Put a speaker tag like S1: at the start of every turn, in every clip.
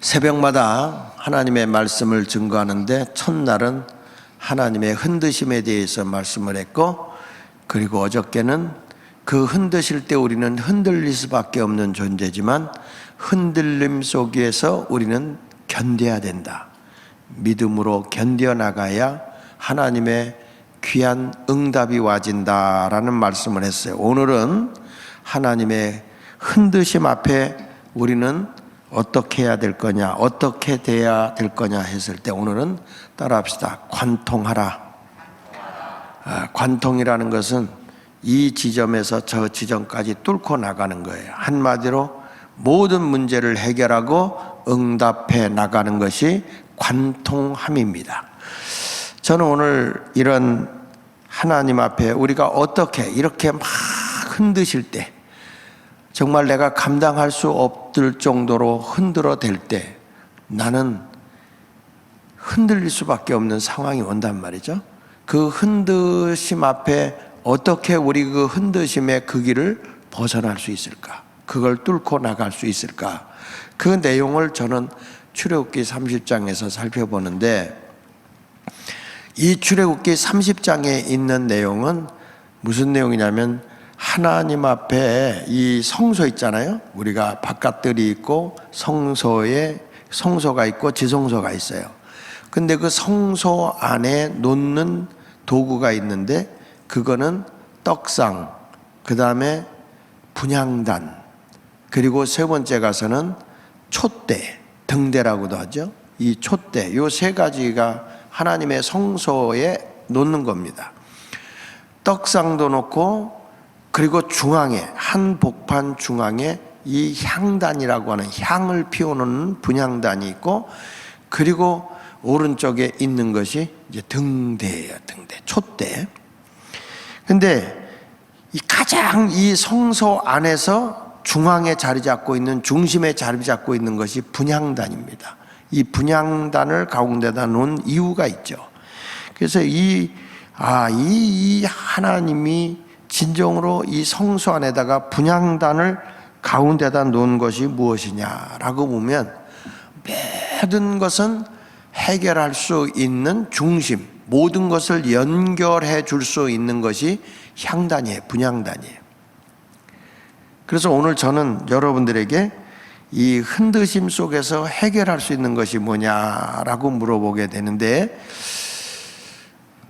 S1: 새벽마다 하나님의 말씀을 증거하는데 첫날은 하나님의 흔드심에 대해서 말씀을 했고, 그리고 어저께는 그 흔드실 때 우리는 흔들릴 수밖에 없는 존재지만 흔들림 속에서 우리는 견뎌야 된다. 믿음으로 견뎌나가야 하나님의 귀한 응답이 와진다라는 말씀을 했어요. 오늘은 하나님의 흔드심 앞에 우리는 어떻게 해야 될 거냐, 어떻게 돼야 될 거냐 했을 때 오늘은 따라합시다. 관통하라. 관통이라는 것은 이 지점에서 저 지점까지 뚫고 나가는 거예요. 한마디로 모든 문제를 해결하고 응답해 나가는 것이 관통함입니다. 저는 오늘 이런 하나님 앞에 우리가 어떻게 이렇게 막 흔드실 때, 정말 내가 감당할 수 없을 정도로 흔들어 댈 때 나는 흔들릴 수밖에 없는 상황이 온단 말이죠. 그 흔드심 앞에 어떻게 우리 그 흔드심의 그 길을 벗어날 수 있을까? 그걸 뚫고 나갈 수 있을까? 그 내용을 저는 출애굽기 30장에서 살펴보는데, 이 출애굽기 30장에 있는 내용은 무슨 내용이냐면, 하나님 앞에 이 성소 있잖아요. 우리가 바깥들이 있고 성소에 성소가 있고 지성소가 있어요. 근데 그 성소 안에 놓는 도구가 있는데, 그거는 떡상, 그 다음에 분향단, 그리고 세 번째 가서는 촛대, 등대라고도 하죠. 이 촛대, 요 세 가지가 하나님의 성소에 놓는 겁니다. 떡상도 놓고, 그리고 중앙에, 한 복판 중앙에 이 향단이라고 하는 향을 피우는 분향단이 있고, 그리고 오른쪽에 있는 것이 이제 등대예요. 등대, 촛대. 근데 이 가장 이 성소 안에서 중앙에 자리 잡고 있는, 중심에 자리 잡고 있는 것이 분향단입니다. 이 분향단을 가운데다 놓은 이유가 있죠. 그래서 이 하나님이 진정으로 이 성소 안에다가 분향단을 가운데다 놓은 것이 무엇이냐라고 보면, 모든 것은 해결할 수 있는 중심, 모든 것을 연결해 줄 수 있는 것이 향단이에요. 분향단이에요. 그래서 오늘 저는 여러분들에게 이 흔드심 속에서 해결할 수 있는 것이 뭐냐라고 물어보게 되는데,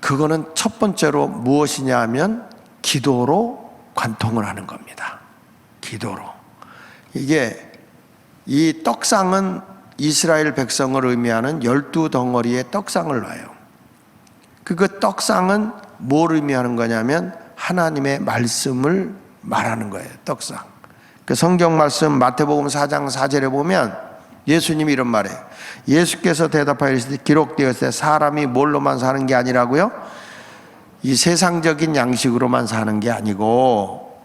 S1: 그거는 첫 번째로 무엇이냐 하면 기도로 관통을 하는 겁니다. 기도로. 이게 이 떡상은 이스라엘 백성을 의미하는 12덩어리의 떡상을 놔요. 그 떡상은 뭘 의미하는 거냐면 하나님의 말씀을 말하는 거예요. 떡상. 그 성경 말씀 마태복음 4장 4절에 보면 예수님이 이런 말이에요. 예수께서 대답하여 이르시되 기록되었을 때 사람이 뭘로만 사는 게 아니라고요? 이 세상적인 양식으로만 사는 게 아니고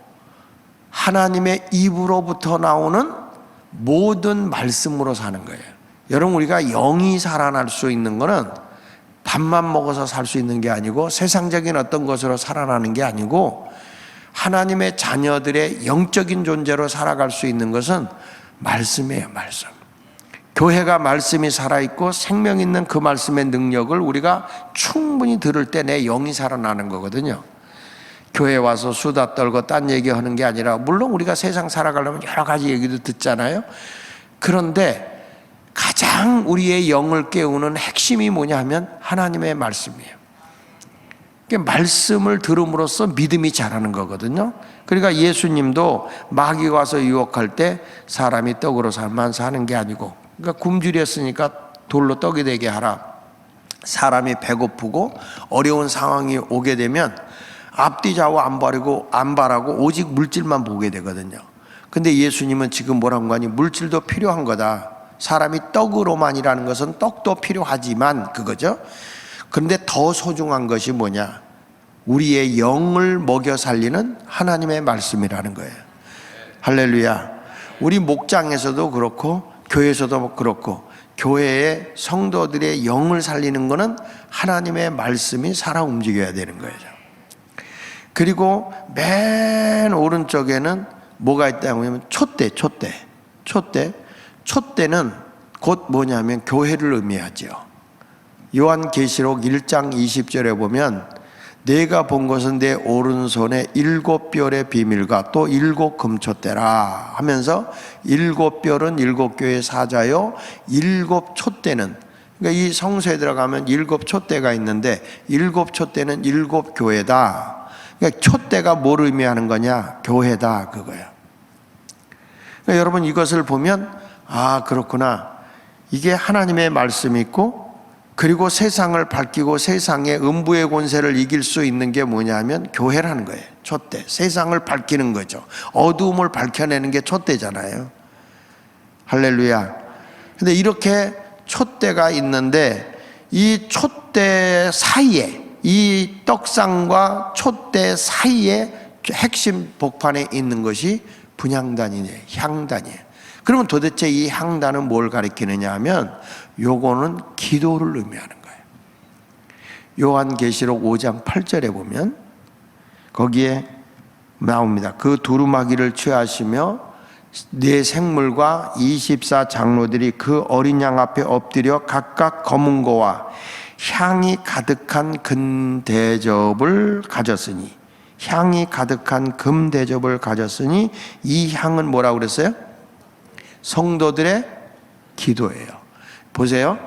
S1: 하나님의 입으로부터 나오는 모든 말씀으로 사는 거예요. 여러분, 우리가 영이 살아날 수 있는 거는 밥만 먹어서 살 수 있는 게 아니고, 세상적인 어떤 것으로 살아나는 게 아니고, 하나님의 자녀들의 영적인 존재로 살아갈 수 있는 것은 말씀이에요. 말씀. 교회가 말씀이 살아있고 생명 있는 그 말씀의 능력을 우리가 충분히 들을 때 내 영이 살아나는 거거든요. 교회 와서 수다 떨고 딴 얘기하는 게 아니라, 물론 우리가 세상 살아가려면 여러 가지 얘기도 듣잖아요. 그런데 가장 우리의 영을 깨우는 핵심이 뭐냐 하면 하나님의 말씀이에요. 말씀을 들음으로써 믿음이 자라는 거거든요. 그러니까 예수님도 마귀가 와서 유혹할 때 사람이 떡으로만 사는 게 아니고, 그러니까 굶주렸으니까 돌로 떡이 되게 하라. 사람이 배고프고 어려운 상황이 오게 되면 앞뒤 좌우 안 바라고 오직 물질만 보게 되거든요. 근데 예수님은 지금 뭐라는 거니? 물질도 필요한 거다. 사람이 떡으로만이라는 것은 떡도 필요하지만 그거죠. 그런데 더 소중한 것이 뭐냐? 우리의 영을 먹여 살리는 하나님의 말씀이라는 거예요. 할렐루야. 우리 목장에서도 그렇고 교회에서도 그렇고, 교회의 성도들의 영을 살리는 것은 하나님의 말씀이 살아 움직여야 되는 거예요. 그리고 맨 오른쪽에는 뭐가 있다고 하면 촛대는 곧 뭐냐면 교회를 의미하죠. 요한계시록 1장 20절에 보면 내가 본 것은 내 오른손에 7별의 비밀과 또 7 금촛대라 하면서 7별은 7교회 사자요 7 촛대는, 그러니까 이 성소에 들어가면 7 촛대가 있는데 7 촛대는 7 교회다. 그러니까 촛대가 뭘 의미하는 거냐? 교회다, 그거야. 그러니까 여러분 이것을 보면 아, 그렇구나. 이게 하나님의 말씀이 있고, 그리고 세상을 밝히고 세상의 음부의 권세를 이길 수 있는 게 뭐냐면 교회라는 거예요. 촛대. 세상을 밝히는 거죠. 어두움을 밝혀내는 게 촛대잖아요. 할렐루야. 근데 이렇게 촛대가 있는데 이 촛대 사이에, 이 떡상과 촛대 사이에 핵심 복판에 있는 것이 분향단이에요. 향단이에요. 그러면 도대체 이 향단은 뭘 가리키느냐 하면 요거는 기도를 의미하는 거예요. 요한계시록 5장 8절에 보면 거기에 나옵니다. 그 두루마기를 취하시며 네 생물과 24 장로들이 그 어린 양 앞에 엎드려 각각 검은 거와 향이 가득한 금대접을 가졌으니, 향이 가득한 금대접을 가졌으니 이 향은 뭐라고 그랬어요? 성도들의 기도예요. 보세요.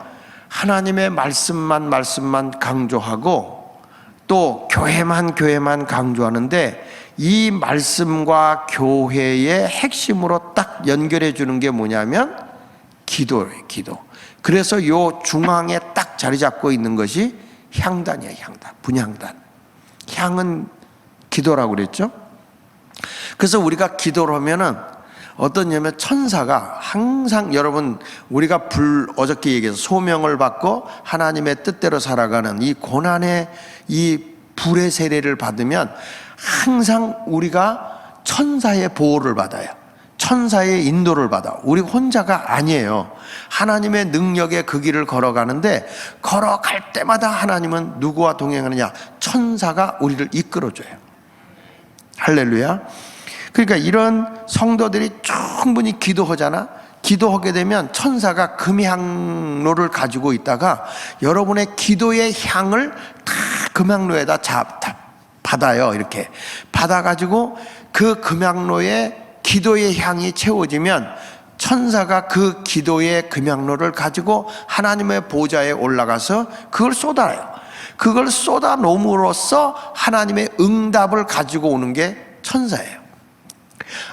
S1: 하나님의 말씀만 강조하고 또 교회만 강조하는데 이 말씀과 교회의 핵심으로 딱 연결해 주는 게 뭐냐면 기도예요. 기도. 그래서 요 중앙에 딱 자리 잡고 있는 것이 향단이에요. 향단. 분향단. 향은 기도라고 그랬죠. 그래서 우리가 기도를 하면은 어떠냐면 천사가 항상, 여러분 우리가 어저께 얘기해서 소명을 받고 하나님의 뜻대로 살아가는 이 고난의 이 불의 세례를 받으면 항상 우리가 천사의 보호를 받아요. 천사의 인도를 받아. 우리 혼자가 아니에요. 하나님의 능력의 그 길을 걸어가는데 걸어갈 때마다 하나님은 누구와 동행하느냐? 천사가 우리를 이끌어줘요. 할렐루야. 그러니까 이런 성도들이 충분히 기도하잖아. 기도하게 되면 천사가 금향로를 가지고 있다가 여러분의 기도의 향을 다 금향로에다 받아요. 이렇게 받아가지고 그 금향로에 기도의 향이 채워지면 천사가 그 기도의 금향로를 가지고 하나님의 보좌에 올라가서 그걸 쏟아요. 그걸 쏟아 놓음으로써 하나님의 응답을 가지고 오는 게 천사예요.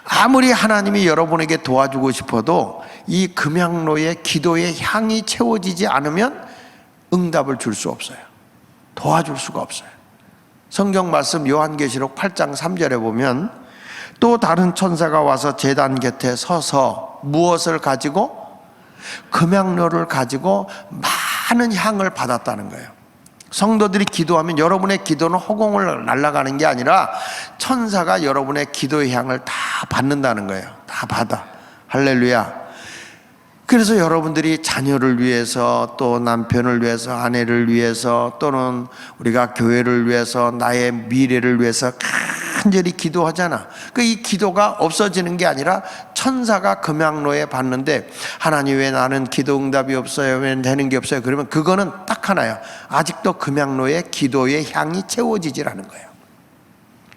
S1: 아무리 하나님이 여러분에게 도와주고 싶어도 이 금향로에 기도의 향이 채워지지 않으면 응답을 줄 수 없어요. 도와줄 수가 없어요. 성경 말씀 요한계시록 8장 3절에 보면 또 다른 천사가 와서 제단 곁에 서서 무엇을 가지고? 금향로를 가지고 많은 향을 받았다는 거예요. 성도들이 기도하면 여러분의 기도는 허공을 날아가는 게 아니라 천사가 여러분의 기도의 향을 다 받는다는 거예요. 다 받아. 할렐루야. 그래서 여러분들이 자녀를 위해서, 또 남편을 위해서, 아내를 위해서, 또는 우리가 교회를 위해서, 나의 미래를 위해서 간절히 기도하잖아. 이 기도가 없어지는 게 아니라 천사가 금향로에 받는데 하나님 왜 나는 기도 응답이 없어요? 왜 되는 게 없어요? 그러면 그거는 딱 하나야. 아직도 금향로에 기도의 향이 채워지질 않은 거예요.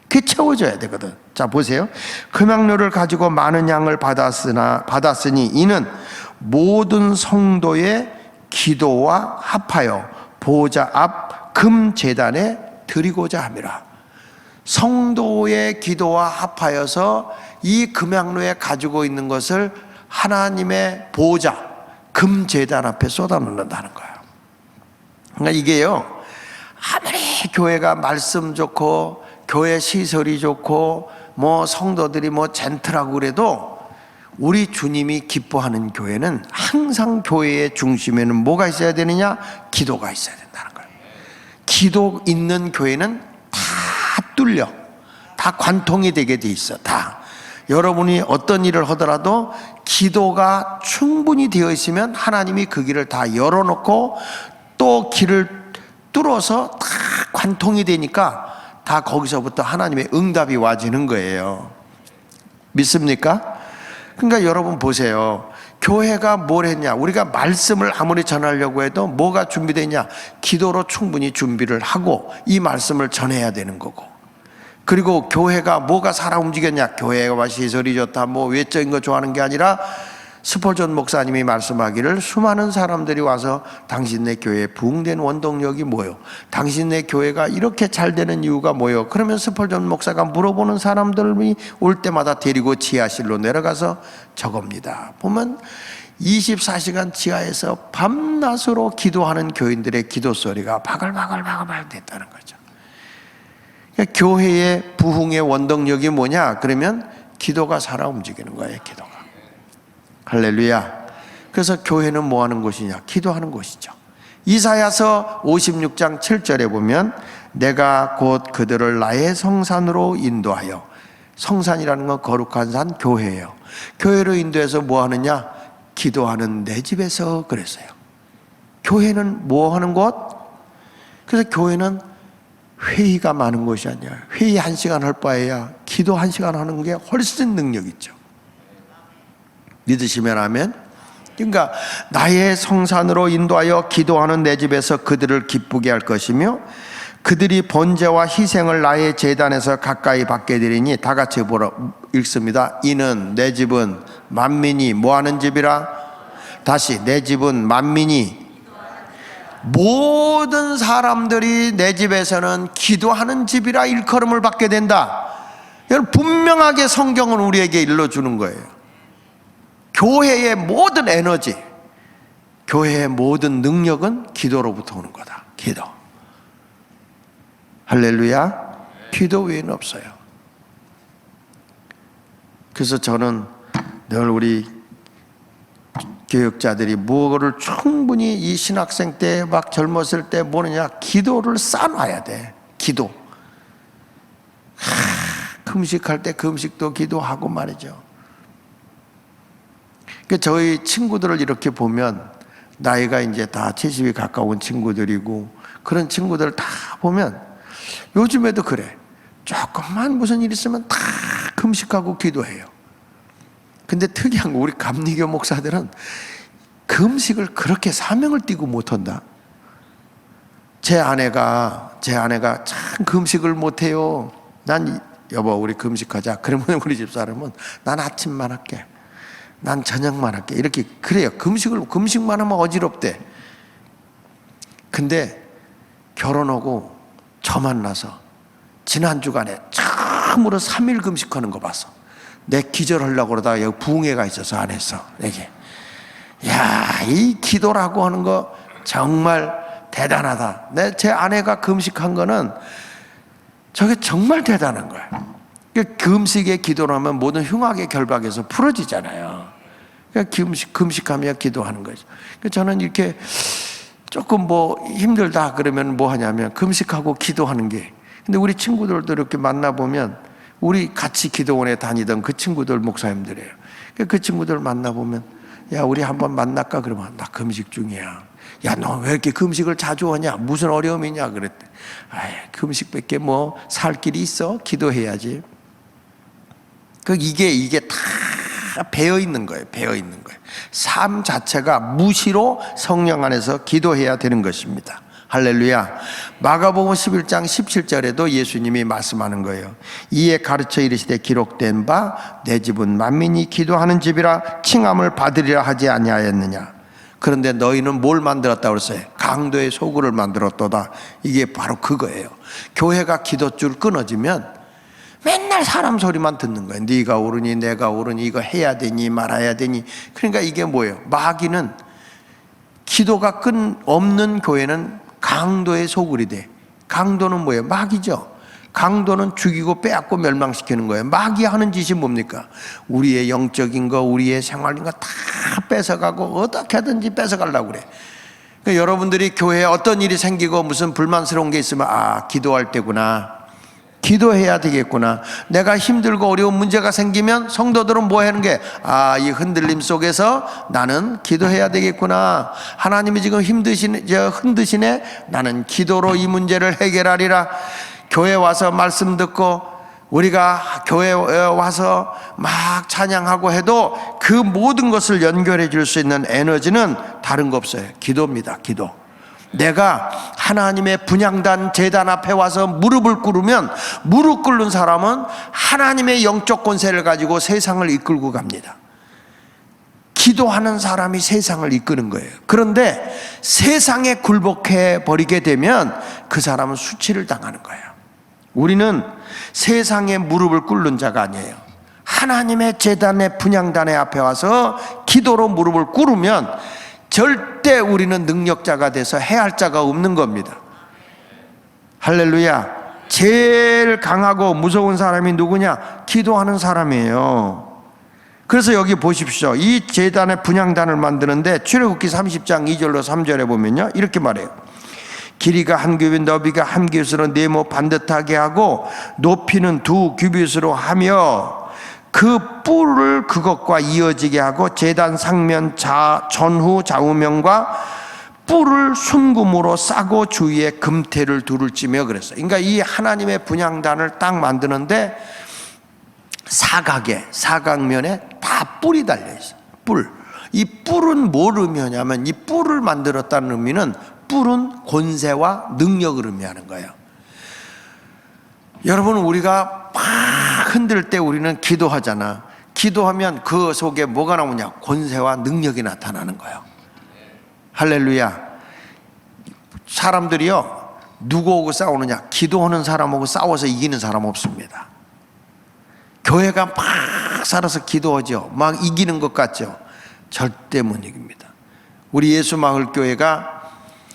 S1: 그게 채워져야 되거든. 자, 보세요. 금향로를 가지고 많은 양을 받았으니 이는 모든 성도의 기도와 합하여 보호자 앞 금제단에 드리고자 함이라. 성도의 기도와 합하여서 이 금향로에 가지고 있는 것을 하나님의 보호자 금제단 앞에 쏟아놓는다는 거예요. 그러니까 이게요, 아무리 교회가 말씀 좋고 교회 시설이 좋고 뭐 성도들이 뭐 젠틀하고 그래도 우리 주님이 기뻐하는 교회는 항상 교회의 중심에는 뭐가 있어야 되느냐? 기도가 있어야 된다는 거예요. 기도 있는 교회는 뚫려. 다 관통이 되게 돼 있어. 다. 여러분이 어떤 일을 하더라도 기도가 충분히 되어 있으면 하나님이 그 길을 다 열어놓고 또 길을 뚫어서 다 관통이 되니까 다 거기서부터 하나님의 응답이 와지는 거예요. 믿습니까? 그러니까 여러분 보세요. 교회가 뭘 했냐? 우리가 말씀을 아무리 전하려고 해도 뭐가 준비되냐? 기도로 충분히 준비를 하고 이 말씀을 전해야 되는 거고, 그리고 교회가 뭐가 살아 움직였냐? 교회가 시설이 좋다, 뭐 외적인 거 좋아하는 게 아니라 스폴전 목사님이 말씀하기를 수많은 사람들이 와서 당신네 교회에 부흥된 원동력이 뭐요? 당신네 교회가 이렇게 잘 되는 이유가 뭐요? 그러면 스폴전 목사가 물어보는 사람들이 올 때마다 데리고 지하실로 내려가서 적읍니다. 보면 24시간 지하에서 밤낮으로 기도하는 교인들의 기도 소리가 바글바글 됐다는 거죠. 그러니까 교회의 부흥의 원동력이 뭐냐? 그러면 기도가 살아 움직이는 거예요. 기도가. 할렐루야. 그래서 교회는 뭐 하는 곳이냐? 기도하는 곳이죠. 이사야서 56장 7절에 보면 내가 곧 그들을 나의 성산으로 인도하여, 성산이라는 건 거룩한 산, 교회예요. 교회로 인도해서 뭐 하느냐? 기도하는 내 집에서 그랬어요. 교회는 뭐 하는 곳? 그래서 교회는 회의가 많은 곳이 아니야. 회의 1시간 할 바에야 기도 1시간 하는 게 훨씬 능력 있죠. 믿으시면 아멘. 그러니까 나의 성산으로 인도하여 기도하는 내 집에서 그들을 기쁘게 할 것이며 그들이 번제와 희생을 나의 제단에서 가까이 받게 되리니, 다 같이 보러 읽습니다. 이는 내 집은 만민이 뭐하는 집이라? 다시, 내 집은 만민이, 모든 사람들이 내 집에서는 기도하는 집이라 일컬음을 받게 된다. 여러분, 분명하게 성경은 우리에게 일러주는 거예요. 교회의 모든 에너지, 교회의 모든 능력은 기도로부터 오는 거다. 기도. 할렐루야. 기도 외에는 없어요. 그래서 저는 늘 우리 교육자들이 뭐를 충분히 이 신학생 때 막 젊었을 때 뭐느냐, 기도를 쌓아놔야 돼. 기도. 금식할 때 금식도 기도하고 말이죠. 저희 친구들을 이렇게 보면 나이가 이제 다 70이 가까운 친구들이고, 그런 친구들 다 보면 요즘에도 그래. 조금만 무슨 일 있으면 다 금식하고 기도해요. 근데 특이한 거, 우리 감리교 목사들은 금식을 그렇게 사명을 띠고 못한다. 제 아내가 참 금식을 못해요. 난 여보 우리 금식하자. 그러면 우리 집사람은 난 아침만 할게, 난 저녁만 할게, 이렇게 그래요. 금식만 하면 어지럽대. 근데 결혼하고 저 만나서 지난 주간에 처음으로 3일 금식하는 거 봤어. 내 기절하려고 그러다가 여기 부흥회가 있어서 안 했어. 이게 야, 이 기도라고 하는 거 정말 대단하다. 제 아내가 금식한 거는 저게 정말 대단한 거야. 금식에 기도를 하면 모든 흉악의 결박에서 풀어지잖아요. 금식하며 기도하는 거죠. 저는 이렇게 조금 뭐 힘들다 그러면 뭐 하냐면 금식하고 기도하는 게, 근데 우리 친구들도 이렇게 만나보면 우리 같이 기도원에 다니던 그 친구들 목사님들이에요. 그 친구들 만나보면 야 우리 한번 만날까? 그러면 나 금식 중이야. 야 너 왜 이렇게 금식을 자주 하냐? 무슨 어려움이냐? 그랬대. 아이 금식밖에 뭐 살 길이 있어? 기도해야지. 이게 다 배어 있는 거예요. 배어 있는 거예요. 삶 자체가 무시로 성령 안에서 기도해야 되는 것입니다. 할렐루야. 마가복음 11장 17절에도 예수님이 말씀하는 거예요. 이에 가르쳐 이르시되 기록된 바 내 집은 만민이 기도하는 집이라 칭함을 받으리라 하지 아니하였느냐. 그런데 너희는 뭘 만들었다고 그랬어요? 강도의 소굴을 만들었도다. 이게 바로 그거예요. 교회가 기도줄 끊어지면 맨날 사람 소리만 듣는 거예요. 네가 옳으니 내가 옳으니 이거 해야 되니 말아야 되니. 그러니까 이게 뭐예요? 마귀는 기도가 없는 교회는 강도의 소굴이 돼. 강도는 뭐예요? 마귀죠. 강도는 죽이고 빼앗고 멸망시키는 거예요. 마귀 하는 짓이 뭡니까? 우리의 영적인 거, 우리의 생활인 거 다 뺏어가고 어떻게 하든지 뺏어가려고 그래. 그러니까 여러분들이 교회에 어떤 일이 생기고 무슨 불만스러운 게 있으면 기도할 때구나, 기도해야 되겠구나. 내가 힘들고 어려운 문제가 생기면 성도들은 뭐 하는 게, 이 흔들림 속에서 나는 기도해야 되겠구나. 하나님이 지금 흔드시네. 나는 기도로 이 문제를 해결하리라. 교회 와서 말씀 듣고 우리가 교회에 와서 막 찬양하고 해도 그 모든 것을 연결해 줄 수 있는 에너지는 다른 거 없어요. 기도입니다. 기도. 내가 하나님의 분향단 제단 앞에 와서 무릎을 꿇으면 무릎 꿇는 사람은 하나님의 영적 권세를 가지고 세상을 이끌고 갑니다. 기도하는 사람이 세상을 이끄는 거예요. 그런데 세상에 굴복해 버리게 되면 그 사람은 수치를 당하는 거예요. 우리는 세상에 무릎을 꿇는 자가 아니에요. 하나님의 제단의 분향단의 앞에 와서 기도로 무릎을 꿇으면 절대 우리는 능력자가 돼서 해할 자가 없는 겁니다. 할렐루야. 제일 강하고 무서운 사람이 누구냐? 기도하는 사람이에요. 그래서 여기 보십시오. 이 제단의 분향단을 만드는데 출애굽기 30장 2절로 3절에 보면요, 이렇게 말해요. 길이가 한 규빗, 너비가 한 규빗으로 네모 반듯하게 하고 높이는 2규빗으로 하며 그 뿔을 그것과 이어지게 하고 제단 상면 전후 좌우면과 뿔을 순금으로 싸고 주위에 금태를 둘을 찌며 그랬어요. 그러니까 이 하나님의 분향단을 딱 만드는데 사각면에 다 뿔이 달려 있어요. 뿔. 이 뿔은 뭘 의미하냐면, 이 뿔을 만들었다는 의미는 뿔은 권세와 능력을 의미하는 거예요. 여러분, 우리가 막 흔들 때 우리는 기도하잖아. 기도하면 그 속에 뭐가 나오냐? 권세와 능력이 나타나는 거예요. 할렐루야. 사람들이요, 누구하고 싸우느냐? 기도하는 사람하고 싸워서 이기는 사람 없습니다. 교회가 막 살아서 기도하죠. 막 이기는 것 같죠. 절대 못 이깁니다. 우리 예수마을교회가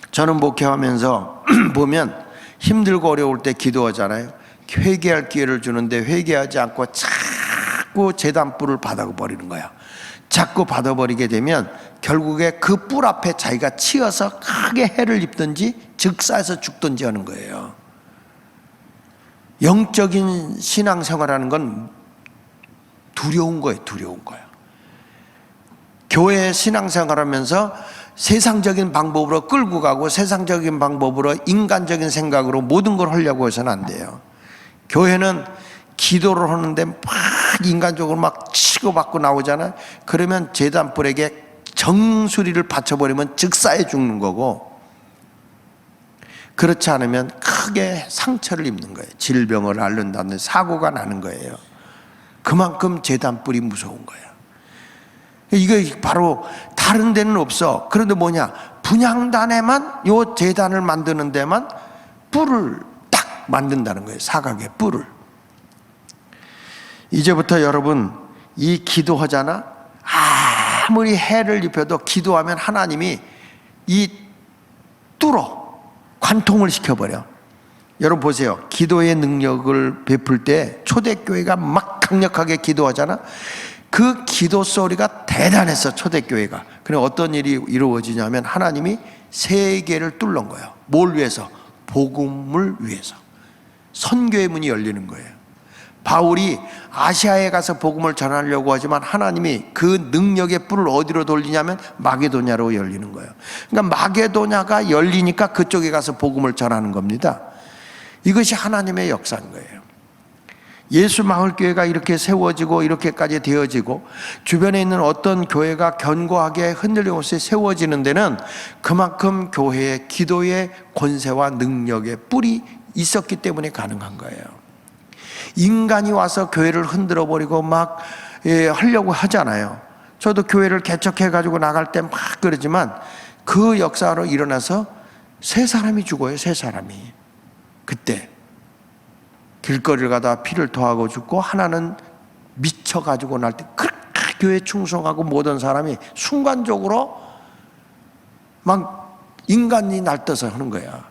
S1: 저는 목회하면서 보면 힘들고 어려울 때 기도하잖아요. 회개할 기회를 주는데 회개하지 않고 자꾸 제단뿔을 받아버리는 거야. 자꾸 받아버리게 되면 결국에 그 뿔 앞에 자기가 치여서 크게 해를 입든지 즉사해서 죽든지 하는 거예요. 영적인 신앙생활하는 건 두려운 거예요. 두려운 거예요. 교회 신앙생활하면서 세상적인 방법으로 끌고 가고 세상적인 방법으로 인간적인 생각으로 모든 걸 하려고 해서는 안 돼요. 교회는 기도를 하는데 막 인간적으로 막 치고받고 나오잖아요. 그러면 제단뿔에게 정수리를 받쳐버리면 즉사해 죽는 거고, 그렇지 않으면 크게 상처를 입는 거예요. 질병을 앓는다는 사고가 나는 거예요. 그만큼 제단뿔이 무서운 거예요. 이거 바로 다른 데는 없어. 그런데 뭐냐? 분향단에만, 요 제단을 만드는 데만 뿔을 딱 만든다는 거예요. 사각의 뿔을. 이제부터 여러분, 이 기도하잖아? 아무리 해를 입혀도 기도하면 하나님이 이 뚫어 관통을 시켜버려. 여러분 보세요. 기도의 능력을 베풀 때 초대교회가 막 강력하게 기도하잖아. 그 기도 소리가 대단했어, 초대교회가. 그래 어떤 일이 이루어지냐면 하나님이 세계를 뚫는 거예요. 뭘 위해서? 복음을 위해서. 선교의 문이 열리는 거예요. 바울이 아시아에 가서 복음을 전하려고 하지만 하나님이 그 능력의 뿔을 어디로 돌리냐면 마게도냐로 열리는 거예요. 그러니까 마게도냐가 열리니까 그쪽에 가서 복음을 전하는 겁니다. 이것이 하나님의 역사인 거예요. 예수마을교회가 이렇게 세워지고 이렇게까지 되어지고 주변에 있는 어떤 교회가 견고하게 흔들림없이 세워지는 데는 그만큼 교회의 기도의 권세와 능력의 뿔이 있었기 때문에 가능한 거예요. 인간이 와서 교회를 흔들어 버리고 막 하려고 하잖아요. 저도 교회를 개척해 가지고 나갈 때 막 그러지만 그 역사로 일어나서 세 사람이 죽어요. 세 사람이. 그때 길거리를 가다 피를 토하고 죽고, 하나는 미쳐가지고 날 때 그렇게 교회에 충성하고 모든 사람이 순간적으로 막 인간이 날떠서 하는 거야.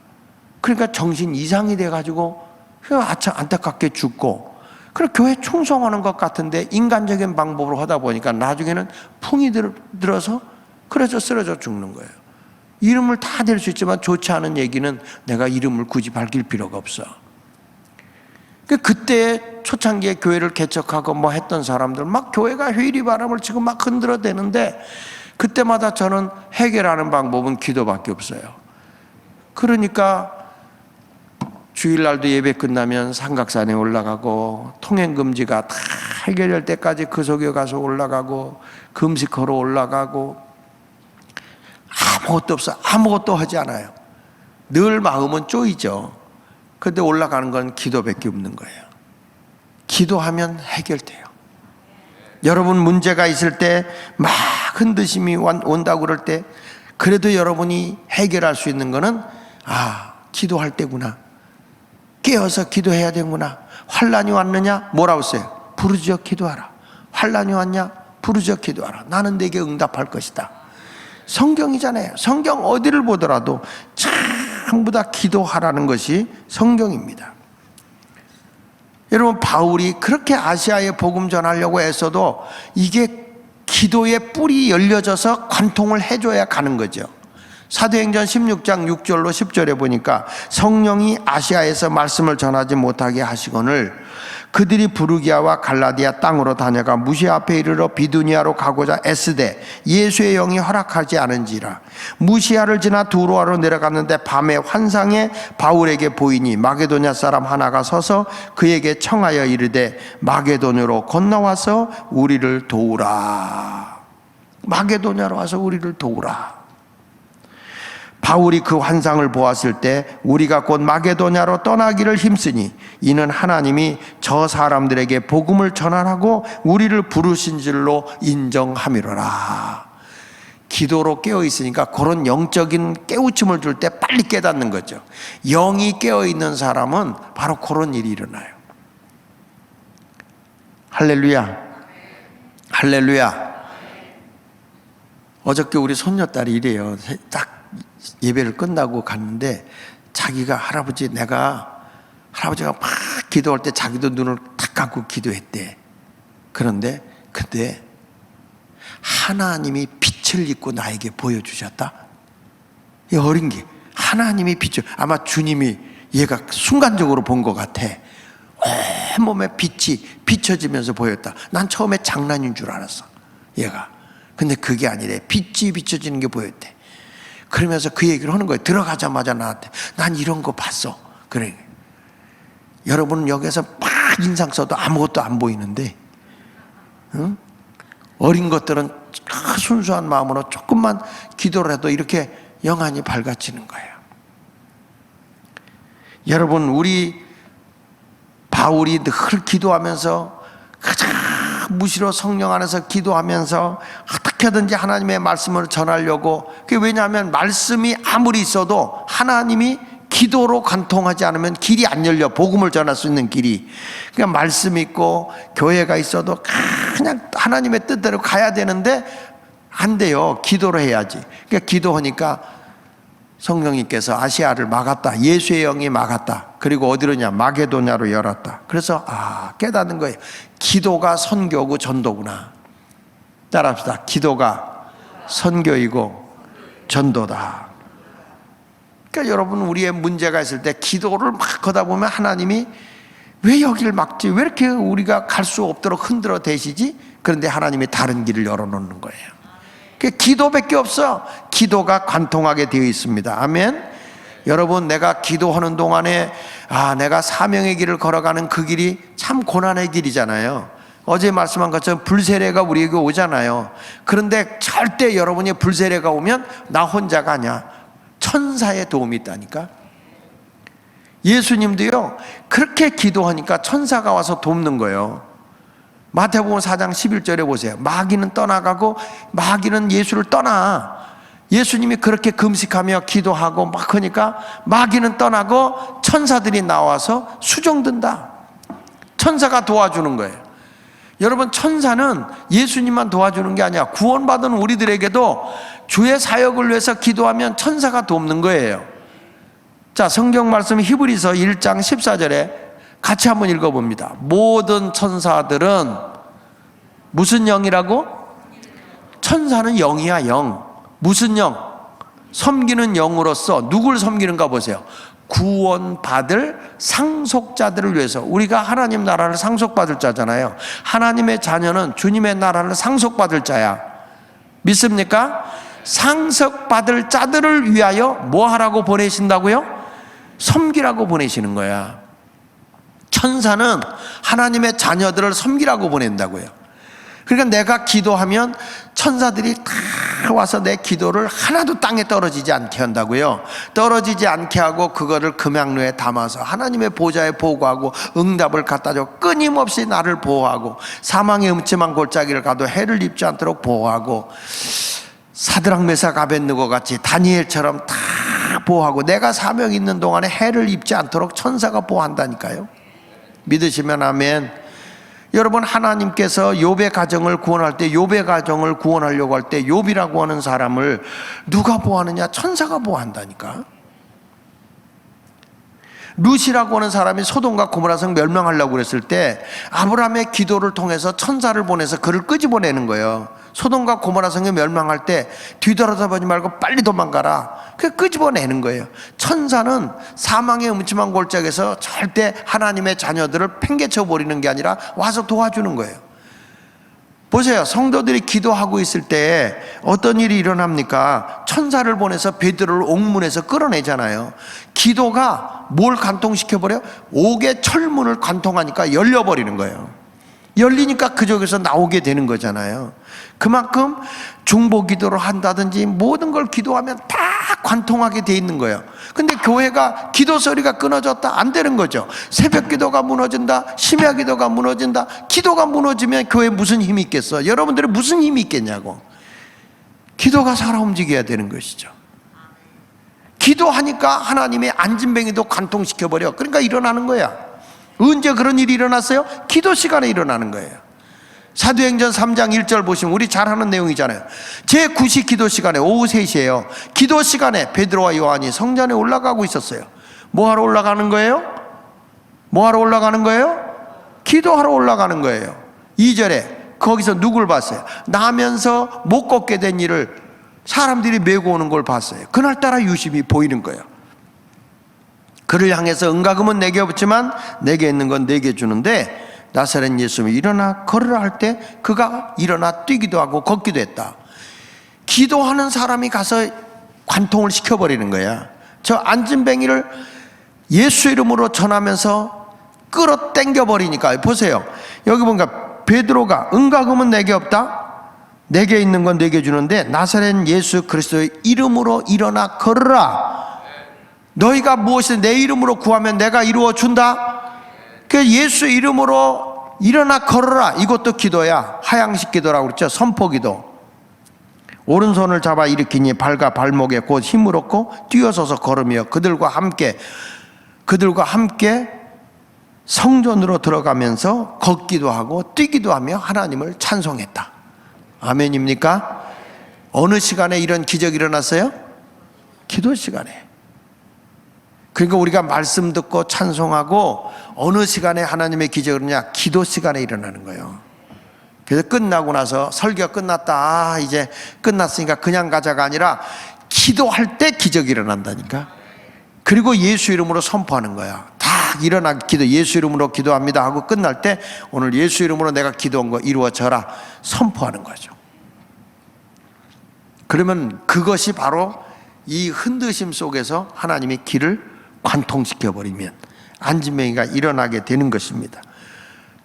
S1: 그러니까 정신 이상이 돼가지고 안타깝게 죽고, 그래 교회 충성하는 것 같은데 인간적인 방법으로 하다 보니까 나중에는 풍이 들어서 그래서 쓰러져 죽는 거예요. 이름을 다 댈 수 있지만 좋지 않은 얘기는 내가 이름을 굳이 밝힐 필요가 없어. 그때 초창기에 교회를 개척하고 뭐 했던 사람들 막 교회가 회의리 바람을 치고 막 흔들어대는데, 그때마다 저는 해결하는 방법은 기도밖에 없어요. 그러니까 주일날도 예배 끝나면 삼각산에 올라가고 통행금지가 다 해결될 때까지 그 속에 가서 올라가고 금식하러 올라가고 아무것도 없어. 아무것도 하지 않아요. 늘 마음은 쪼이죠. 그런데 올라가는 건 기도밖에 없는 거예요. 기도하면 해결돼요. 여러분 문제가 있을 때 막 흔드심이 온다고 그럴 때 그래도 여러분이 해결할 수 있는 거는 기도할 때구나. 깨어서 기도해야 되구나. 환난이 왔느냐? 뭐라고 써요? 부르짖어 기도하라. 환난이 왔냐? 부르짖어 기도하라. 나는 내게 응답할 것이다. 성경이잖아요. 성경 어디를 보더라도 전부 다 기도하라는 것이 성경입니다. 여러분 바울이 그렇게 아시아에 복음 전하려고 애써도 이게 기도의 뿔이 열려져서 관통을 해줘야 가는 거죠. 사도행전 16장 6절로 10절에 보니까 성령이 아시아에서 말씀을 전하지 못하게 하시거늘 그들이 부르기아와 갈라디아 땅으로 다녀가 무시아 앞에 이르러 비두니아로 가고자 애쓰되 예수의 영이 허락하지 않은지라. 무시아를 지나 두로아로 내려갔는데 밤에 환상에 바울에게 보이니 마게도냐 사람 하나가 서서 그에게 청하여 이르되 마게도냐로 건너와서 우리를 도우라. 마게도냐로 와서 우리를 도우라. 바울이 그 환상을 보았을 때 우리가 곧 마게도냐로 떠나기를 힘쓰니 이는 하나님이 저 사람들에게 복음을 전하라고 우리를 부르신 줄로 인정함이로라. 기도로 깨어 있으니까 그런 영적인 깨우침을 줄 때 빨리 깨닫는 거죠. 영이 깨어 있는 사람은 바로 그런 일이 일어나요. 할렐루야. 할렐루야. 어저께 우리 손녀딸이 이래요. 딱 예배를 끝나고 갔는데 자기가 할아버지가 막 기도할 때 자기도 눈을 탁 감고 기도했대. 그런데 그때 하나님이 빛을 입고 나에게 보여주셨다. 이 어린 게 하나님이 빛을, 아마 주님이 얘가 순간적으로 본 것 같아. 온몸에 빛이 비춰지면서 보였다. 난 처음에 장난인 줄 알았어 얘가. 근데 그게 아니래. 빛이 비춰지는 게 보였대. 그러면서 그 얘기를 하는 거예요. 들어가자마자 나한테 난 이런 거 봤어. 그래. 여러분은 여기서 막 인상 써도 아무것도 안 보이는데 응? 어린 것들은 순수한 마음으로 조금만 기도를 해도 이렇게 영안이 밝아지는 거예요. 여러분 우리 바울이 늘 기도하면서 가장 무시로 성령 안에서 기도하면서 어떻게든지 하나님의 말씀을 전하려고. 그게 왜냐하면 말씀이 아무리 있어도 하나님이 기도로 관통하지 않으면 길이 안 열려. 복음을 전할 수 있는 길이. 그러니까 말씀이 있고 교회가 있어도 그냥 하나님의 뜻대로 가야 되는데 안 돼요. 기도로 해야지. 그러니까 기도하니까 성령님께서 아시아를 막았다. 예수의 영이 막았다. 그리고 어디로냐? 마게도냐로 열었다. 그래서 깨닫는 거예요. 기도가 선교고 전도구나. 따라합시다. 기도가 선교이고 전도다. 그러니까 여러분 우리의 문제가 있을 때 기도를 막 하다 보면 하나님이 왜 여기를 막지? 왜 이렇게 우리가 갈 수 없도록 흔들어 대시지? 그런데 하나님이 다른 길을 열어놓는 거예요. 기도밖에 없어. 기도가 관통하게 되어 있습니다. 아멘. 여러분 내가 기도하는 동안에 내가 사명의 길을 걸어가는 그 길이 참 고난의 길이잖아요. 어제 말씀한 것처럼 불세례가 우리에게 오잖아요. 그런데 절대 여러분이 불세례가 오면 나 혼자가 아니야. 천사의 도움이 있다니까. 예수님도요 그렇게 기도하니까 천사가 와서 돕는 거예요. 마태복음 4장 11절에 보세요. 마귀는 떠나가고 마귀는 예수를 떠나. 예수님이 그렇게 금식하며 기도하고 막 하니까 마귀는 떠나고 천사들이 나와서 수종든다. 천사가 도와주는 거예요. 여러분 천사는 예수님만 도와주는 게 아니야. 구원받은 우리들에게도 주의 사역을 위해서 기도하면 천사가 돕는 거예요. 자, 성경 말씀 히브리서 1장 14절에 같이 한번 읽어봅니다. 모든 천사들은 무슨 영이라고? 천사는 영이야. 영. 무슨 영? 섬기는 영으로서 누굴 섬기는가 보세요. 구원받을 상속자들을 위해서. 우리가 하나님 나라를 상속받을 자잖아요. 하나님의 자녀는 주님의 나라를 상속받을 자야. 믿습니까? 상속받을 자들을 위하여 뭐 하라고 보내신다고요? 섬기라고 보내시는 거야. 천사는 하나님의 자녀들을 섬기라고 보낸다고요. 그러니까 내가 기도하면 천사들이 다 와서 내 기도를 하나도 땅에 떨어지지 않게 한다고요. 떨어지지 않게 하고 그거를 금양로에 담아서 하나님의 보좌에 보고하고 응답을 갖다 줘. 끊임없이 나를 보호하고 사망의 음침한 골짜기를 가도 해를 입지 않도록 보호하고 사드락 메삭 아벳느고 같이 다니엘처럼 다 보호하고 내가 사명 있는 동안에 해를 입지 않도록 천사가 보호한다니까요. 믿으시면 아멘. 여러분, 하나님께서 욥의 가정을 구원할 때, 욥의 가정을 구원하려고 할 때 욥이라고 하는 사람을 누가 보호하느냐? 천사가 보호한다니까. 룻이라고 하는 사람이 소돔과 고모라성 멸망하려고 그랬을 때 아브라함의 기도를 통해서 천사를 보내서 그를 끄집어내는 거예요. 소돔과 고모라 성이 멸망할 때 뒤돌아보지 말고 빨리 도망가라. 그 끄집어내는 거예요. 천사는 사망의 음침한 골짜기에서 절대 하나님의 자녀들을 팽개쳐 버리는 게 아니라 와서 도와주는 거예요. 보세요. 성도들이 기도하고 있을 때 어떤 일이 일어납니까? 천사를 보내서 베드로를 옥문에서 끌어내잖아요. 기도가 뭘 관통시켜버려요? 옥의 철문을 관통하니까 열려버리는 거예요. 열리니까 그쪽에서 나오게 되는 거잖아요. 그만큼 중보 기도를 한다든지 모든 걸 기도하면 다 관통하게 돼 있는 거예요. 근데 교회가 기도 소리가 끊어졌다, 안 되는 거죠. 새벽 기도가 무너진다, 심야 기도가 무너진다. 기도가 무너지면 교회에 무슨 힘이 있겠어? 여러분들이 무슨 힘이 있겠냐고. 기도가 살아 움직여야 되는 것이죠. 기도하니까 하나님의 안진뱅이도 관통시켜버려. 그러니까 일어나는 거야. 언제 그런 일이 일어났어요? 기도 시간에 일어나는 거예요. 사도행전 3장 1절 보시면 우리 잘 하는 내용이잖아요. 제9시 기도 시간에 오후 3시에요. 기도 시간에 베드로와 요한이 성전에 올라가고 있었어요. 뭐 하러 올라가는 거예요? 뭐 하러 올라가는 거예요? 기도하러 올라가는 거예요. 2절에 거기서 누굴 봤어요? 나면서 못 걷게 된 일을 사람들이 메고 오는 걸 봤어요. 그날따라 유심히 보이는 거예요. 그를 향해서 은가금은 내게 없지만 내게 있는 건 내게 주는데 나사렛 예수님이 일어나 걸으라 할 때 그가 일어나 뛰기도 하고 걷기도 했다. 기도하는 사람이 가서 관통을 시켜버리는 거야. 저 안진뱅이를 예수 이름으로 전하면서 끌어당겨 버리니까. 보세요. 여기 보니까 베드로가 은가금은 내게 없다, 내게 있는 건 내게 주는데 나사렛 예수 그리스도의 이름으로 일어나 걸으라. 너희가 무엇을 내 이름으로 구하면 내가 이루어 준다. 그 예수 이름으로 일어나 걸어라. 이것도 기도야. 하향식 기도라고 그랬죠. 선포 기도. 오른손을 잡아 일으키니 발과 발목에 곧 힘을 얻고 뛰어서서 걸으며 그들과 함께 성전으로 들어가면서 걷기도 하고 뛰기도 하며 하나님을 찬송했다. 아멘입니까? 어느 시간에 이런 기적이 일어났어요? 기도 시간에. 그러니까 우리가 말씀 듣고 찬송하고 어느 시간에 하나님의 기적이 일어나냐? 기도 시간에 일어나는 거예요. 그래서 끝나고 나서 설교가 끝났다, 이제 끝났으니까 그냥 가자가 아니라 기도할 때 기적이 일어난다니까. 그리고 예수 이름으로 선포하는 거야. 다 일어나 기도, 예수 이름으로 기도합니다 하고 끝날 때 오늘 예수 이름으로 내가 기도한 거 이루어져라 선포하는 거죠. 그러면 그것이 바로 이 흔드심 속에서 하나님의 길을 관통시켜버리면 안진뱅이가 일어나게 되는 것입니다.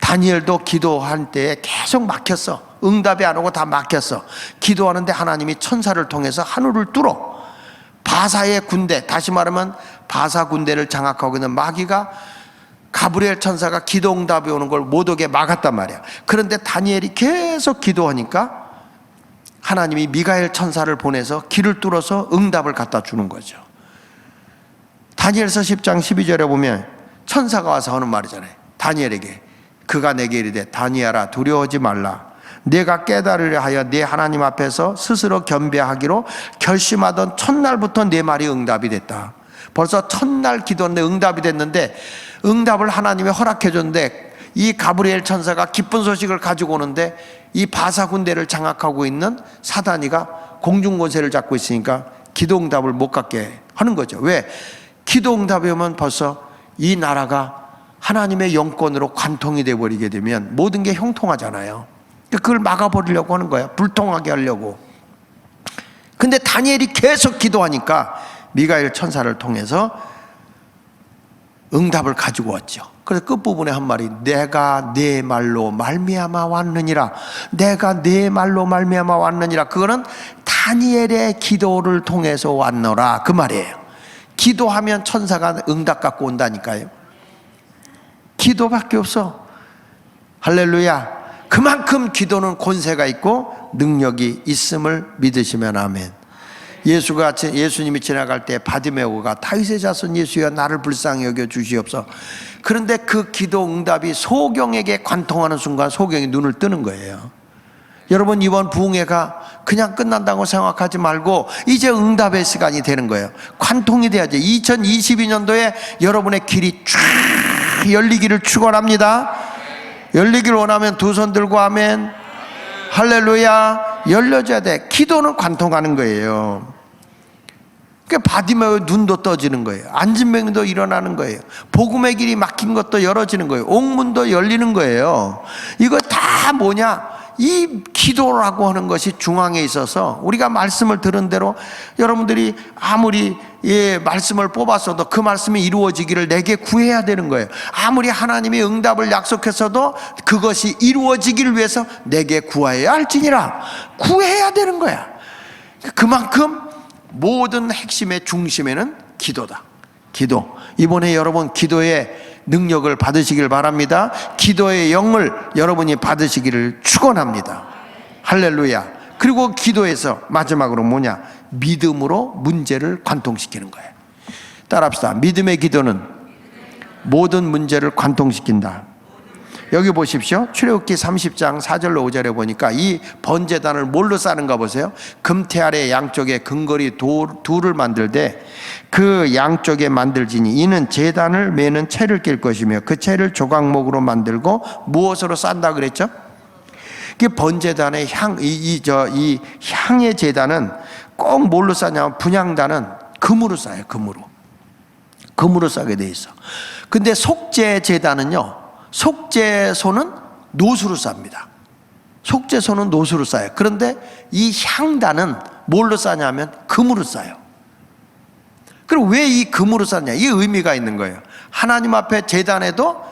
S1: 다니엘도 기도할 때에 계속 막혔어. 응답이 안 오고 다 막혔어. 기도하는데 하나님이 천사를 통해서 하늘을 뚫어 바사의 군대, 다시 말하면 바사 군대를 장악하고 있는 마귀가 가브리엘 천사가 기도 응답이 오는 걸 못 오게 막았단 말이야. 그런데 다니엘이 계속 기도하니까 하나님이 미가엘 천사를 보내서 길을 뚫어서 응답을 갖다 주는 거죠. 다니엘서 10장 12절에 보면 천사가 와서 하는 말이잖아요. 다니엘에게 그가 내게 이르되 다니엘아 두려워하지 말라. 내가 깨달으려 하여 네 하나님 앞에서 스스로 겸비하기로 결심하던 첫날부터 네 말이 응답이 됐다. 벌써 첫날 기도인데 응답이 됐는데 응답을 하나님이 허락해 줬는데 이 가브리엘 천사가 기쁜 소식을 가지고 오는데 이 바사 군대를 장악하고 있는 사단이가 공중권세를 잡고 있으니까 기도 응답을 못 갖게 하는 거죠. 왜? 기도 응답이 오면 벌써 이 나라가 하나님의 영권으로 관통이 되어버리게 되면 모든 게 형통하잖아요. 그걸 막아버리려고 하는 거야. 불통하게 하려고. 근데 다니엘이 계속 기도하니까 미가엘 천사를 통해서 응답을 가지고 왔죠. 그래서 끝부분에 한 말이 내가 내 말로 말미암아 왔느니라. 내가 내 말로 말미암아 왔느니라. 그거는 다니엘의 기도를 통해서 왔노라 그 말이에요. 기도하면 천사가 응답 갖고 온다니까요. 기도밖에 없어. 할렐루야. 그만큼 기도는 권세가 있고 능력이 있음을 믿으시면 아멘. 예수님이 지나갈 때 바디메오가 다윗의 자손 예수여 나를 불쌍히 여겨 주시옵소서. 그런데 그 기도 응답이 소경에게 관통하는 순간 소경이 눈을 뜨는 거예요. 여러분 이번 부흥회가 그냥 끝난다고 생각하지 말고 이제 응답의 시간이 되는 거예요. 관통이 돼야지. 2022년도에 여러분의 길이 쫙 열리기를 축원합니다. 열리기를 원하면 두 손 들고 아멘. 할렐루야. 열려져야 돼. 기도는 관통하는 거예요. 그러니까 바디메오 눈도 떠지는 거예요. 안진병도 일어나는 거예요. 복음의 길이 막힌 것도 열어지는 거예요. 옥문도 열리는 거예요. 이거 다 뭐냐? 이 기도라고 하는 것이 중앙에 있어서 우리가 말씀을 들은 대로 여러분들이 아무리 말씀을 뽑았어도 그 말씀이 이루어지기를 내게 구해야 되는 거예요. 아무리 하나님이 응답을 약속했어도 그것이 이루어지기를 위해서 내게 구하여야 할지니라. 구해야 되는 거야. 그만큼 모든 핵심의 중심에는 기도다. 기도. 이번에 여러분 기도의 능력을 받으시길 바랍니다. 기도의 영을 여러분이 받으시기를 축원합니다. 할렐루야. 그리고 기도에서 마지막으로 뭐냐? 믿음으로 문제를 관통시키는 거예요. 따라합시다. 믿음의 기도는 모든 문제를 관통시킨다. 여기 보십시오. 출애굽기 30장 4절로 5절에 보니까 이 번제단을 뭘로 쌓는가 보세요. 금태 아래 양쪽에 근거리 둘을 만들되 그 양쪽에 만들지니 이는 제단을 매는 채를 낄 것이며 그 채를 조각목으로 만들고 무엇으로 싼다 그랬죠? 그 번제단의 이 향의 제단은 꼭 뭘로 싸냐면 분향단은 금으로 싸요. 금으로 싸게 돼 있어. 근데 속죄 제단은요, 속죄소는 노수로 쌉니다. 속죄소는 노수로 싸요. 그런데 이 향단은 뭘로 싸냐면 금으로 싸요. 그럼 왜 이 금으로 쌌냐? 이 의미가 있는 거예요. 하나님 앞에 제단에도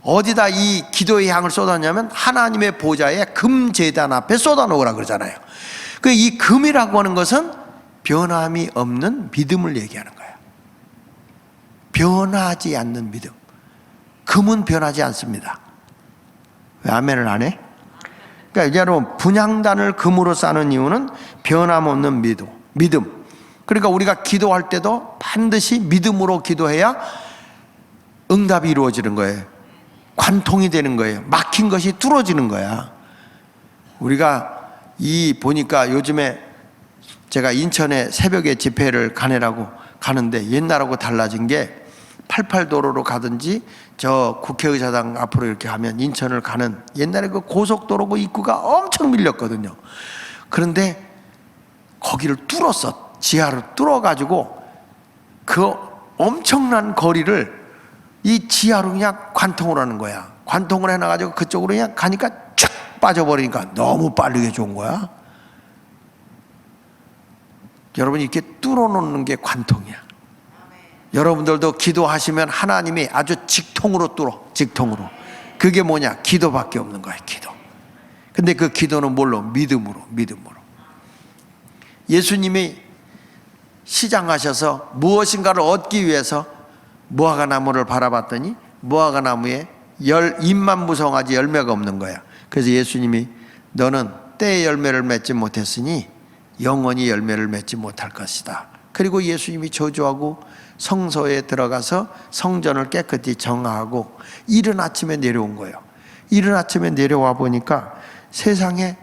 S1: 어디다 이 기도의 향을 쏟았냐면 하나님의 보좌에 금 제단 앞에 쏟아놓으라 그러잖아요. 그 이 금이라고 하는 것은 변함이 없는 믿음을 얘기하는 거예요. 변하지 않는 믿음. 금은 변하지 않습니다. 왜 아멘을 안 해? 그러니까 여러분 분향단을 금으로 싸는 이유는 변함없는 믿음. 그러니까 우리가 기도할 때도 반드시 믿음으로 기도해야 응답이 이루어지는 거예요. 관통이 되는 거예요. 막힌 것이 뚫어지는 거야. 우리가 보니까 요즘에 제가 인천에 새벽에 집회를 가느라고 가는데 옛날하고 달라진 게 88도로로 가든지 저 국회의사당 앞으로 이렇게 하면 인천을 가는 옛날에 그 고속도로 입구가 엄청 밀렸거든요. 그런데 거기를 뚫었어. 지하로 뚫어가지고 그 엄청난 거리를 이 지하로 그냥 관통을 하는 거야. 관통을 해놔가지고 그쪽으로 그냥 가니까 쫙 빠져버리니까 너무 빠르게 좋은 거야. 여러분 이렇게 뚫어놓는 게 관통이야. 여러분들도 기도하시면 하나님이 아주 직통으로 뚫어. 직통으로. 그게 뭐냐? 기도밖에 없는 거야. 기도. 근데 그 기도는 뭘로? 믿음으로. 예수님이 시장하셔서 무엇인가를 얻기 위해서 무화과 나무를 바라봤더니 무화과 나무에 잎만 무성하지 열매가 없는 거야. 그래서 예수님이 너는 때의 열매를 맺지 못했으니 영원히 열매를 맺지 못할 것이다. 그리고 예수님이 저주하고 성소에 들어가서 성전을 깨끗이 정화하고 이른 아침에 내려온 거예요. 이른 아침에 내려와 보니까 세상에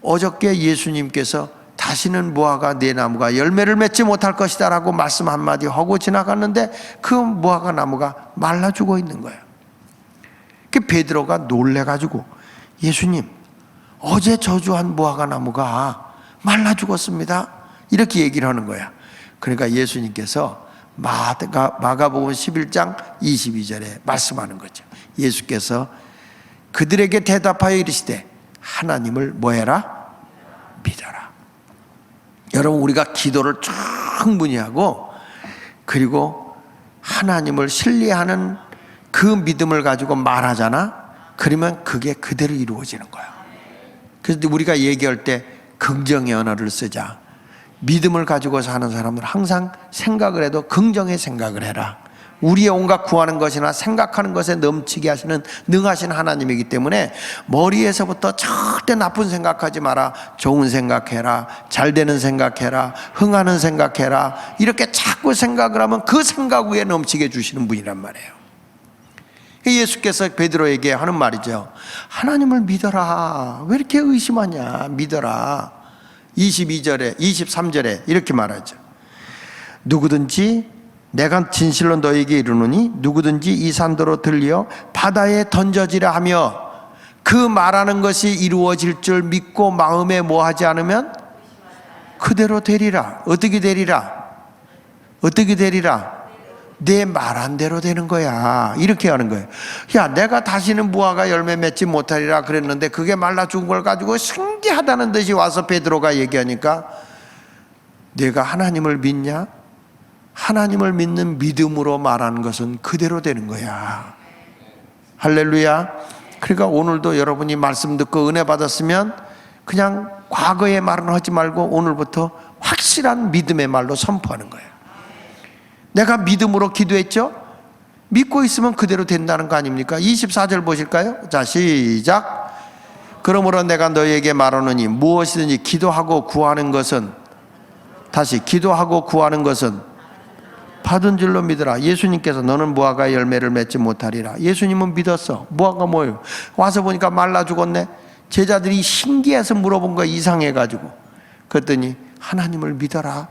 S1: 어저께 예수님께서 다시는 무화과 네 나무가 열매를 맺지 못할 것이다 라고 말씀 한마디 하고 지나갔는데 그 무화과 나무가 말라 죽어 있는 거예요. 그 베드로가 놀래가지고 예수님 어제 저주한 무화과 나무가 말라 죽었습니다 이렇게 얘기를 하는 거야. 그러니까 예수님께서 마가복음 11장 22절에 말씀하는 거죠. 예수께서 그들에게 대답하여 이르시되 하나님을 뭐해라? 믿어라. 여러분 우리가 기도를 충분히 하고 그리고 하나님을 신뢰하는 그 믿음을 가지고 말하잖아. 그러면 그게 그대로 이루어지는 거야. 그래서 우리가 얘기할 때 긍정의 언어를 쓰자. 믿음을 가지고 사는 사람은 항상 생각을 해도 긍정의 생각을 해라. 우리의 온갖 구하는 것이나 생각하는 것에 넘치게 하시는 능하신 하나님이기 때문에 머리에서부터 절대 나쁜 생각하지 마라. 좋은 생각해라. 잘 되는 생각해라. 흥하는 생각해라. 이렇게 자꾸 생각을 하면 그 생각 위에 넘치게 주시는 분이란 말이에요. 예수께서 베드로에게 하는 말이죠. 하나님을 믿어라. 왜 이렇게 의심하냐. 믿어라. 22절에 23절에 이렇게 말하죠. 누구든지 내가 진실로 너에게 이르노니 누구든지 이 산도로 들려 바다에 던져지라 하며 그 말하는 것이 이루어질 줄 믿고 마음에 뭐하지 않으면 그대로 되리라. 어떻게 되리라? 어떻게 되리라? 내 말한 대로 되는 거야. 이렇게 하는 거예요. 야, 내가 다시는 무화과 열매 맺지 못하리라 그랬는데 그게 말라 죽은 걸 가지고 신기하다는 듯이 와서 베드로가 얘기하니까 내가 하나님을 믿냐? 하나님을 믿는 믿음으로 말하는 것은 그대로 되는 거야. 할렐루야. 그러니까 오늘도 여러분이 말씀 듣고 은혜 받았으면 그냥 과거의 말은 하지 말고 오늘부터 확실한 믿음의 말로 선포하는 거예요. 내가 믿음으로 기도했죠? 믿고 있으면 그대로 된다는 거 아닙니까? 24절 보실까요? 자, 시작. 그러므로 내가 너희에게 말하노니 무엇이든지 기도하고 구하는 것은, 다시 기도하고 구하는 것은 받은 줄로 믿으라. 예수님께서 너는 무화과 열매를 맺지 못하리라. 예수님은 믿었어. 무화과 뭐예요? 와서 보니까 말라 죽었네. 제자들이 신기해서 물어본 거야. 이상해가지고. 그랬더니 하나님을 믿어라.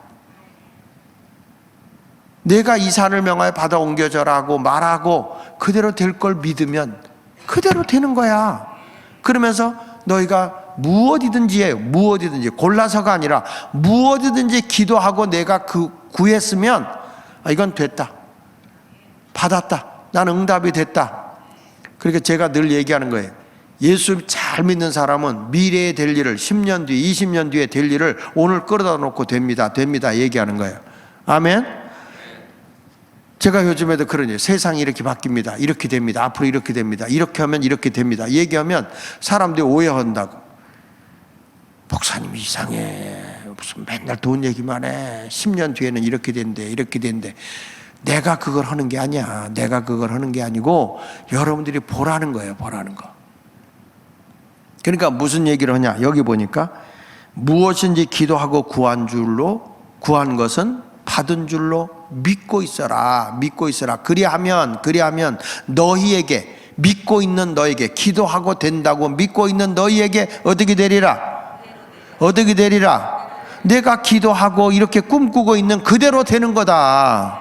S1: 내가 이 산을 명하여 받아 옮겨져라 하고 말하고 그대로 될 걸 믿으면 그대로 되는 거야. 그러면서 너희가 무엇이든지 해요. 무엇이든지. 골라서가 아니라 무엇이든지 기도하고 내가 구했으면 이건 됐다. 받았다. 난 응답이 됐다. 그러니까 제가 늘 얘기하는 거예요. 예수 잘 믿는 사람은 미래에 될 일을 10년 뒤, 20년 뒤에 될 일을 오늘 끌어다 놓고 됩니다. 얘기하는 거예요. 아멘. 제가 요즘에도 그러네요. 세상이 이렇게 바뀝니다. 이렇게 됩니다. 앞으로 이렇게 됩니다. 이렇게 하면 이렇게 됩니다. 얘기하면 사람들이 오해한다고. 목사님 이상해. 무슨 맨날 돈 얘기만 해. 10년 뒤에는 이렇게 된대. 이렇게 된대. 내가 그걸 하는 게 아니야. 내가 그걸 하는 게 아니고 여러분들이 보라는 거예요. 보라는 거. 그러니까 무슨 얘기를 하냐. 여기 보니까 무엇인지 기도하고 구한 것은 받은 줄로 믿고 있어라. 믿고 있어라. 그리하면 너희에게, 믿고 있는 너에게, 기도하고 된다고 믿고 있는 너희에게 어떻게 되리라? 어떻게 되리라? 내가 기도하고 이렇게 꿈꾸고 있는 그대로 되는 거다.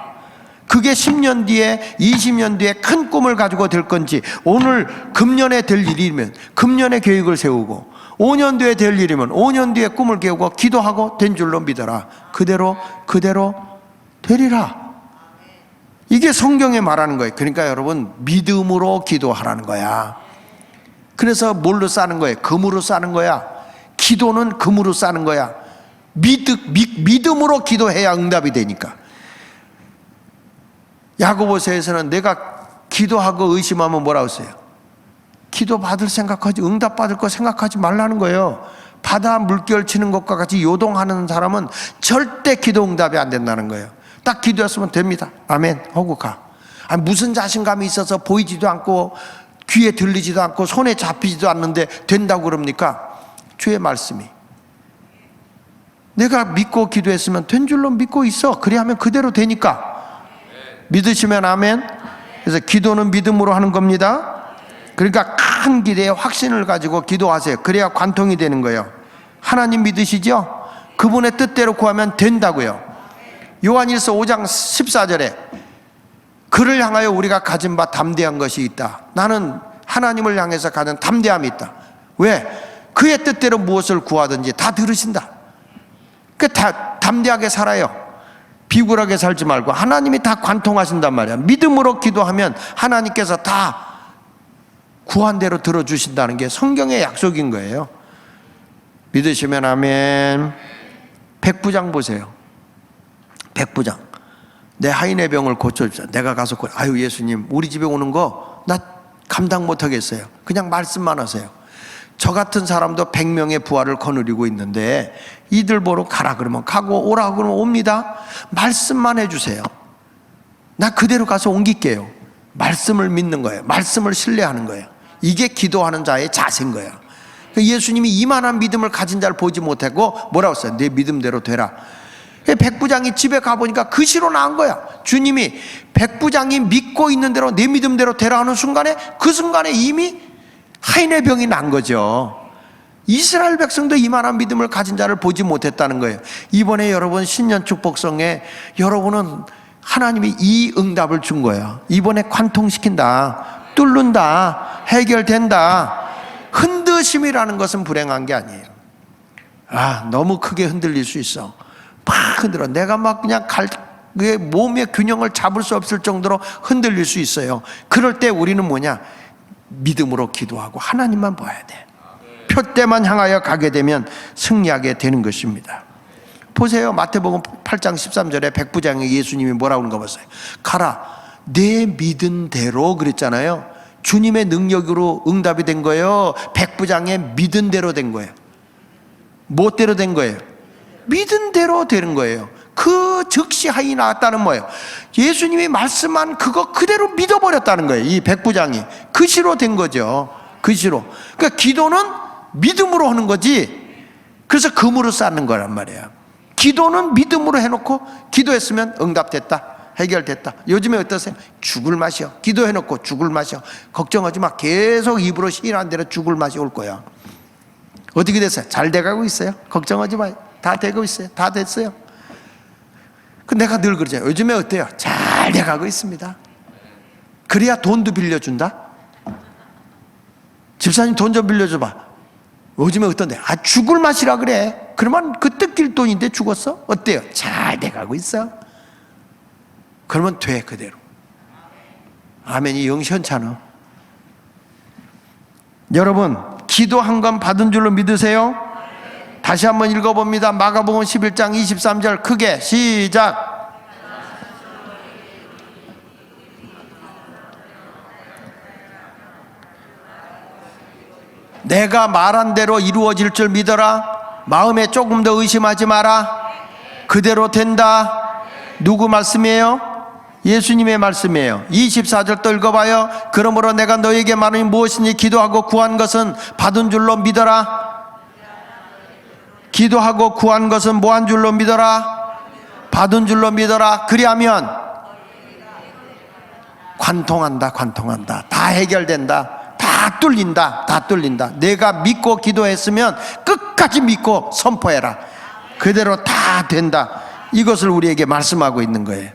S1: 그게 10년 뒤에 20년 뒤에 큰 꿈을 가지고 될 건지, 오늘 금년에 될 일이면 금년에 계획을 세우고 5년 뒤에 될 일이면 5년 뒤에 꿈을 깨우고 기도하고 된 줄로 믿어라. 그대로 되리라. 이게 성경에 말하는 거예요. 그러니까 여러분 믿음으로 기도하라는 거야. 그래서 뭘로 싸는 거예요? 금으로 싸는 거야. 기도는 금으로 싸는 거야. 믿음으로 기도해야 응답이 되니까. 야고보서에서는 내가 기도하고 의심하면 뭐라고 써요? 기도 받을 생각하지, 응답 받을 거 생각하지 말라는 거예요. 바다 물결 치는 것과 같이 요동하는 사람은 절대 기도 응답이 안 된다는 거예요. 딱 기도했으면 됩니다. 아멘 하고 가. 아니, 무슨 자신감이 있어서 보이지도 않고 귀에 들리지도 않고 손에 잡히지도 않는데 된다고 그럽니까? 주의 말씀이. 내가 믿고 기도했으면 된 줄로 믿고 있어. 그래야 하면 그대로 되니까. 믿으시면 아멘. 그래서 기도는 믿음으로 하는 겁니다. 그러니까 큰 기대에 확신을 가지고 기도하세요. 그래야 관통이 되는 거예요. 하나님 믿으시죠? 그분의 뜻대로 구하면 된다고요. 요한일서 5장 14절에 그를 향하여 우리가 가진 바 담대한 것이 있다. 나는 하나님을 향해서 가진 담대함이 있다. 왜? 그의 뜻대로 무엇을 구하든지 다 들으신다. 다 담대하게 살아요. 비굴하게 살지 말고 하나님이 다 관통하신단 말이야. 믿음으로 기도하면 하나님께서 다 구한 대로 들어주신다는 게 성경의 약속인 거예요. 믿으시면 아멘. 백부장 보세요. 백부장. 내 하인의 병을 고쳐주자. 내가 가서 아유 예수님 우리 집에 오는 거 나 감당 못하겠어요. 그냥 말씀만 하세요. 저 같은 사람도 100명의 부활을 거느리고 있는데 이들 보러 가라 그러면 가고 오라 그러면 옵니다. 말씀만 해주세요. 나 그대로 가서 옮길게요. 말씀을 믿는 거예요. 말씀을 신뢰하는 거예요. 이게 기도하는 자의 자세인 거예요. 예수님이 이만한 믿음을 가진 자를 보지 못하고 뭐라고 했어요? 내 믿음대로 되라. 백부장이 집에 가보니까 그 시로 나온 거야. 주님이 백부장이 믿고 있는 대로 내 믿음대로 되라 하는 순간에 그 순간에 이미 하인의 병이 난 거죠. 이스라엘 백성도 이만한 믿음을 가진 자를 보지 못했다는 거예요. 이번에 여러분 신년 축복성에 여러분은 하나님이 이 응답을 준 거예요. 이번에 관통시킨다, 뚫는다, 해결된다. 흔드심이라는 것은 불행한 게 아니에요. 너무 크게 흔들릴 수 있어. 막 흔들어. 내가 막 그냥 몸의 균형을 잡을 수 없을 정도로 흔들릴 수 있어요. 그럴 때 우리는 뭐냐? 믿음으로 기도하고 하나님만 봐야 돼. 표대만 향하여 가게 되면 승리하게 되는 것입니다. 보세요. 마태복음 8장 13절에 백부장에게 예수님이 뭐라고 하는 거 보세요. 가라. 내 믿은 대로 그랬잖아요. 주님의 능력으로 응답이 된 거예요. 백부장의 믿은 대로 된 거예요. 무엇대로 된 거예요? 믿은 대로 되는 거예요. 그 즉시 하인이 나왔다는 뭐예요? 예수님이 말씀한 그거 그대로 믿어버렸다는 거예요. 이 백부장이 그 시로 된 거죠. 그 시로. 그러니까 기도는 믿음으로 하는 거지. 그래서 금으로 쌓는 거란 말이에요. 기도는 믿음으로 해놓고 기도했으면 응답됐다, 해결됐다. 요즘에 어떠세요? 죽을 맛이요. 기도해놓고 죽을 맛이요. 걱정하지 마. 계속 입으로 시인한 대로 죽을 맛이 올 거야. 어떻게 됐어요? 잘 돼가고 있어요. 걱정하지 마요. 다 되고 있어요. 다 됐어요. 내가 늘 그러잖아요. 요즘에 어때요? 잘 돼가고 있습니다. 그래야 돈도 빌려준다. 집사님 돈 좀 빌려줘봐. 요즘에 어떤데? 죽을 맛이라 그래. 그러면 그때 낄 돈인데 죽었어? 어때요? 잘 돼가고 있어. 그러면 돼 그대로. 아멘이 영시원찮아. 여러분 기도한 건 받은 줄로 믿으세요? 다시 한번 읽어봅니다. 마가복음 11장 23절 크게 시작. 내가 말한 대로 이루어질 줄 믿어라. 마음에 조금 더 의심하지 마라. 그대로 된다. 누구 말씀이에요? 예수님의 말씀이에요. 24절 또 읽어봐요. 그러므로 내가 너에게 말하니 무엇이니 기도하고 구한 것은 받은 줄로 믿어라. 기도하고 구한 것은 뭐한 줄로 믿어라? 받은 줄로 믿어라. 그리하면 관통한다. 다 해결된다. 다 뚫린다. 내가 믿고 기도했으면 끝까지 믿고 선포해라. 그대로 다 된다. 이것을 우리에게 말씀하고 있는 거예요.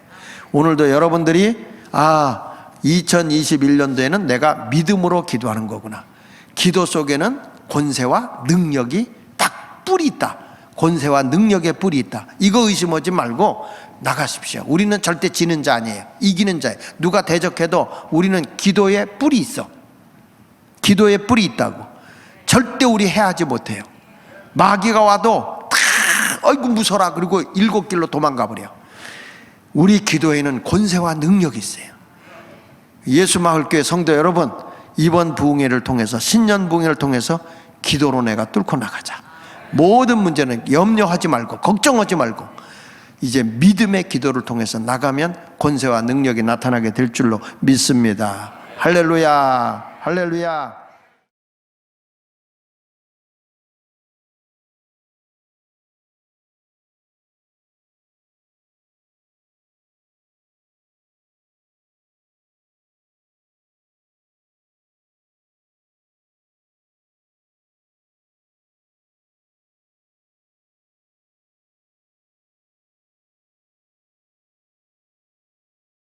S1: 오늘도 여러분들이 2021년도에는 내가 믿음으로 기도하는 거구나. 기도 속에는 권세와 능력이 뿔이 있다. 권세와 능력의 뿔이 있다. 이거 의심하지 말고 나가십시오. 우리는 절대 지는 자 아니에요. 이기는 자예요. 누가 대적해도 우리는 기도에 뿔이 있어. 기도에 뿔이 있다고. 절대 우리 해하지 못해요. 마귀가 와도 다 아이고 무서라 그리고 7길로 도망가 버려. 우리 기도에는 권세와 능력이 있어요. 예수마을교회 성도 여러분, 이번 부흥회를 통해서 신년 부흥회를 통해서 기도로 내가 뚫고 나가자. 모든 문제는 염려하지 말고 걱정하지 말고 이제 믿음의 기도를 통해서 나가면 권세와 능력이 나타나게 될 줄로 믿습니다. 할렐루야.